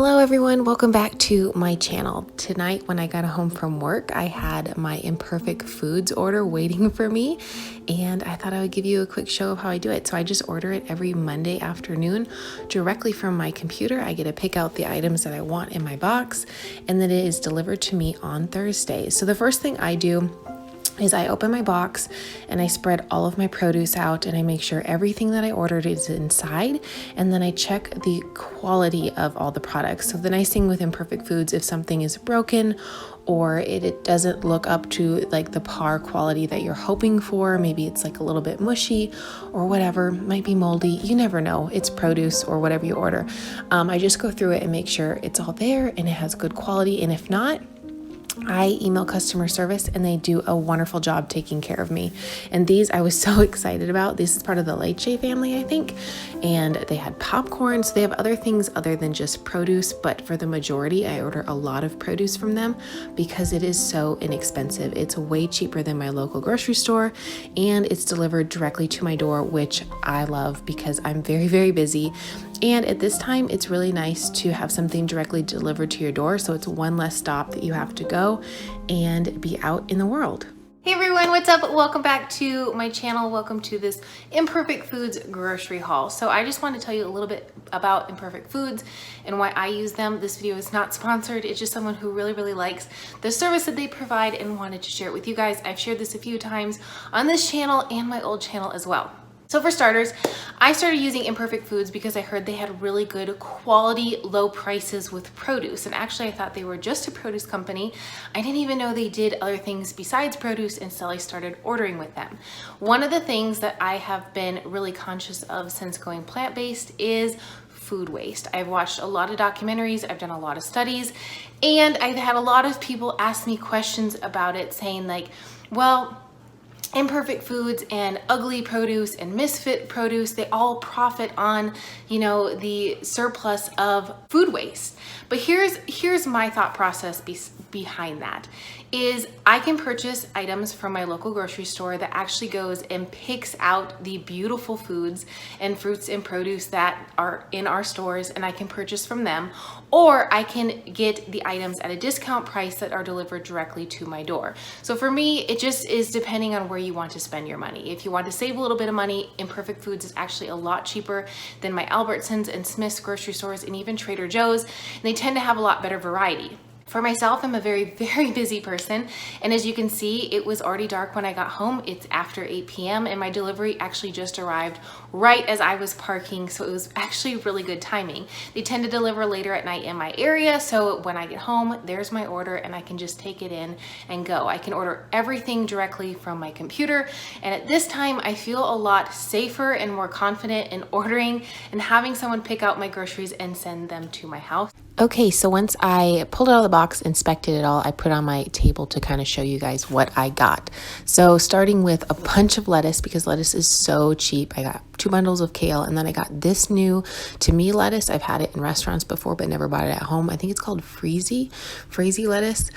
Hello everyone, welcome back to my channel. Tonight when I got home from work, I had my Imperfect Foods order waiting for me, and I thought I would give you a quick show of how I do it. So I just order it every Monday afternoon directly from my computer. I get to pick out the items that I want in my box, and then it is delivered to me on Thursday. So the first thing I do is I open my box and I spread all of my produce out and I make sure everything that I ordered is inside, and then I check the quality of all the products. So the nice thing with Imperfect Foods, if something is broken or it doesn't look up to like the par quality that you're hoping for, maybe it's like a little bit mushy or whatever, might be moldy, you never know, it's produce or whatever you order. I just go through it and make sure it's all there and it has good quality, and if not, I email customer service and they do a wonderful job taking care of me. And these I was so excited about. This is part of the Leche family, I think. And they had popcorn. So they have other things other than just produce. But for the majority, I order a lot of produce from them because it is so inexpensive. It's way cheaper than my local grocery store. And it's delivered directly to my door, which I love because I'm very, very busy. And at this time, it's really nice to have something directly delivered to your door. So it's one less stop that you have to go and be out in the world. Hey everyone, what's up? Welcome back to my channel. Welcome to this Imperfect Foods grocery haul. So I just want to tell you a little bit about Imperfect Foods and why I use them. This video is not sponsored. It's just someone who really likes the service that they provide and wanted to share it with you guys. I've shared this a few times on this channel and my old channel as well. So for starters, I started using Imperfect Foods because I heard they had really good quality, low prices with produce. And actually I thought they were just a produce company. I didn't even know they did other things besides produce until I started ordering with them. One of the things that I have been really conscious of since going plant-based is food waste. I've watched a lot of documentaries, I've done a lot of studies, and I've had a lot of people ask me questions about it saying like, well, Imperfect Foods and ugly produce and misfit produce, they all profit on, the surplus of food waste. But here's my thought process behind that is I can purchase items from my local grocery store that actually goes and picks out the beautiful foods and fruits and produce that are in our stores, and I can purchase from them, or I can get the items at a discount price that are delivered directly to my door. So for me, it just is depending on where you want to spend your money. If you want to save a little bit of money, Imperfect Foods is actually a lot cheaper than my Albertsons and Smith's grocery stores and even Trader Joe's, and they tend to have a lot better variety. For myself, I'm a very busy person, and as you can see, it was already dark when I got home. It's after 8 p.m. and my delivery actually just arrived right as I was parking, so it was actually really good timing. They tend to deliver later at night in my area, so when I get home, there's my order and I can just take it in and go. I can order everything directly from my computer, and at this time, I feel a lot safer and more confident in ordering and having someone pick out my groceries and send them to my house. Okay, so once I pulled it out of the box, inspected it all, I put it on my table to kind of show you guys what I got. So starting with a bunch of lettuce, because lettuce is so cheap. I got 2 bundles of kale, and then I got this new, to me, lettuce. I've had it in restaurants before, but never bought it at home. I think it's called Freezy lettuce.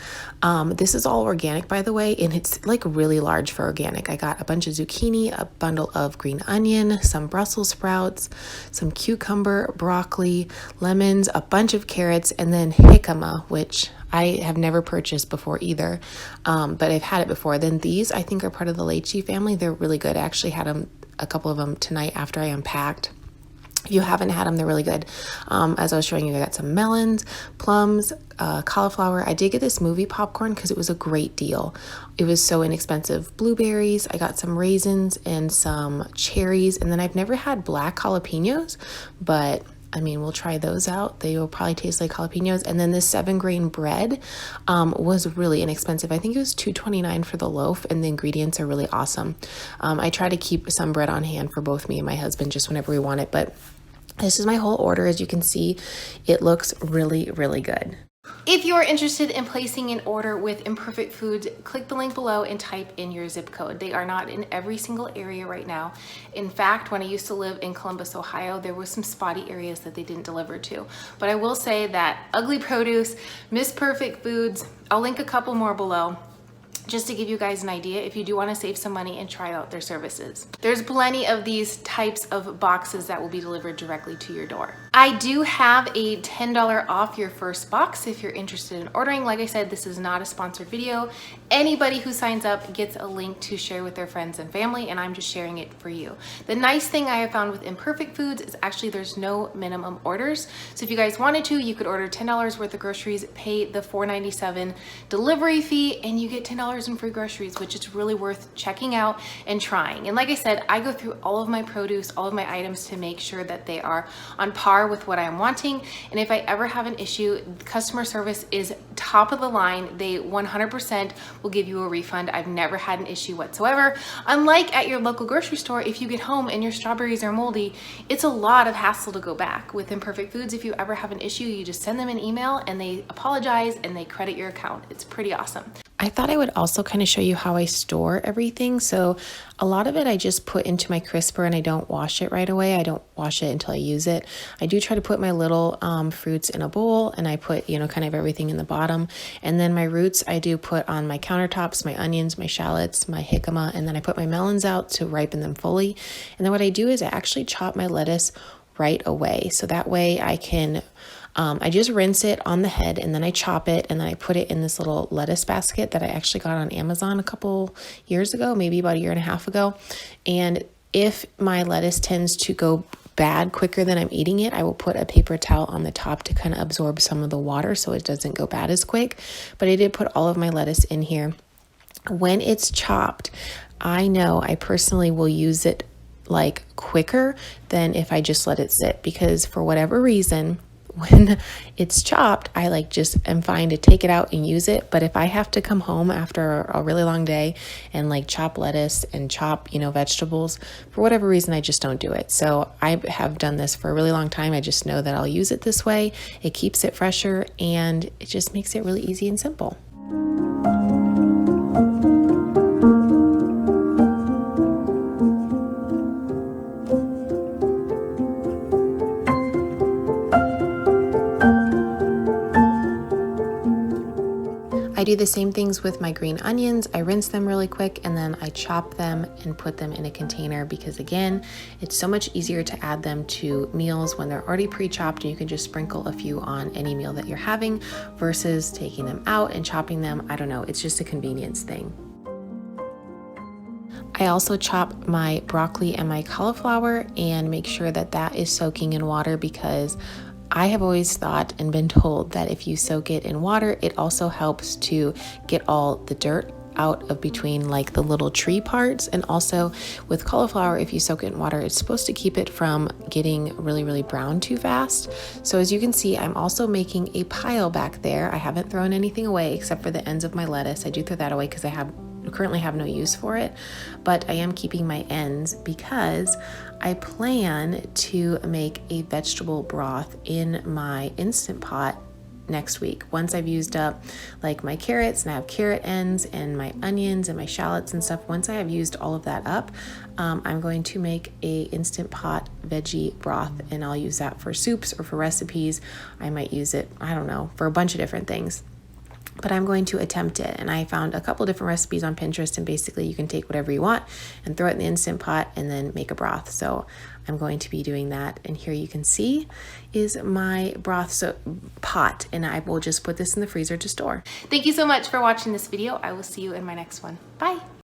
This is all organic, by the way, and it's like really large for organic. I got a bunch of zucchini, a bundle of green onion, some Brussels sprouts, some cucumber, broccoli, lemons, a bunch of carrots, and then jicama, which I have never purchased before either, but I've had it before. Then these, I think, are part of the Leche family. They're really good. I actually had a couple of them tonight after I unpacked. If you haven't had them, they're really good. As I was showing you, I got some melons, plums, cauliflower. I did get this movie popcorn because it was a great deal. It was so inexpensive. Blueberries, I got some raisins and some cherries, and then I've never had black jalapenos, but I mean, we'll try those out. They will probably taste like jalapenos. And then this 7-grain bread was really inexpensive. I think it was $2.29 for the loaf, and the ingredients are really awesome. I try to keep some bread on hand for both me and my husband just whenever we want it, but this is my whole order. As you can see, it looks really good. If you're interested in placing an order with Imperfect Foods, click the link below and type in your zip code. They are not in every single area right now. In fact, when I used to live in Columbus, Ohio, there was some spotty areas that they didn't deliver to. But I will say that Ugly Produce, Miss Perfect Foods, I'll link a couple more below. just to give you guys an idea if you do want to save some money and try out their services. There's plenty of these types of boxes that will be delivered directly to your door. I do have a $10 off your first box if you're interested in ordering. Like I said, this is not a sponsored video. Anybody who signs up gets a link to share with their friends and family, and I'm just sharing it for you. The nice thing I have found with Imperfect Foods is actually there's no minimum orders. So if you guys wanted to, you could order $10 worth of groceries, pay the $4.97 delivery fee, and you get $10 in free groceries, which is really worth checking out and trying. And like I said, I go through all of my produce, all of my items to make sure that they are on par with what I'm wanting. And if I ever have an issue, customer service is top of the line. They 100% will give you a refund. I've never had an issue whatsoever. Unlike at your local grocery store, if you get home and your strawberries are moldy, it's a lot of hassle to go back. With Imperfect Foods, if you ever have an issue, you just send them an email and they apologize and they credit your account. It's pretty awesome. I thought I would also kind of show you how I store everything. So a lot of it I just put into my crisper and I don't wash it right away. I don't wash it until I use it. I do try to put my little fruits in a bowl, and I put, you know, kind of everything in the bottom. And then my roots I do put on my countertops, my onions, my shallots, my jicama, and then I put my melons out to ripen them fully. And then what I do is I actually chop my lettuce right away. So that way I can I just rinse it on the head and then I chop it and then I put it in this little lettuce basket that I actually got on Amazon a couple years ago, maybe about a year and a half ago. And if my lettuce tends to go bad quicker than I'm eating it, I will put a paper towel on the top to kind of absorb some of the water so it doesn't go bad as quick. But I did put all of my lettuce in here. When it's chopped, I know I personally will use it like quicker than if I just let it sit, because for whatever reason, when it's chopped, I like just am fine to take it out and use it. But if I have to come home after a really long day and like chop lettuce and chop, you know, vegetables, for whatever reason, I just don't do it. So I have done this for a really long time. I just know that I'll use it this way. It keeps it fresher and it just makes it really easy and simple. I do the same things with my green onions. I rinse them really quick and then I chop them and put them in a container, because again, it's so much easier to add them to meals when they're already pre-chopped and you can just sprinkle a few on any meal that you're having versus taking them out and chopping them. I don't know, it's just a convenience thing. I also chop my broccoli and my cauliflower and make sure that that is soaking in water, because I have always thought and been told that if you soak it in water, it also helps to get all the dirt out of between like the little tree parts. And also with cauliflower, if you soak it in water, it's supposed to keep it from getting really, really brown too fast. So as you can see, I'm also making a pile back there. I haven't thrown anything away except for the ends of my lettuce. I do throw that away because I currently have no use for it, but I am keeping my ends because I plan to make a vegetable broth in my Instant Pot next week. Once I've used up like my carrots and I have carrot ends and my onions and my shallots and stuff, once I have used all of that up, I'm going to make a Instant Pot veggie broth, and I'll use that for soups or for recipes. I might use it, I don't know, for a bunch of different things. But I'm going to attempt it. And I found a couple different recipes on Pinterest, and basically you can take whatever you want and throw it in the Instant Pot and then make a broth. So I'm going to be doing that. And here you can see is my broth pot, and I will just put this in the freezer to store. Thank you so much for watching this video. I will see you in my next one. Bye.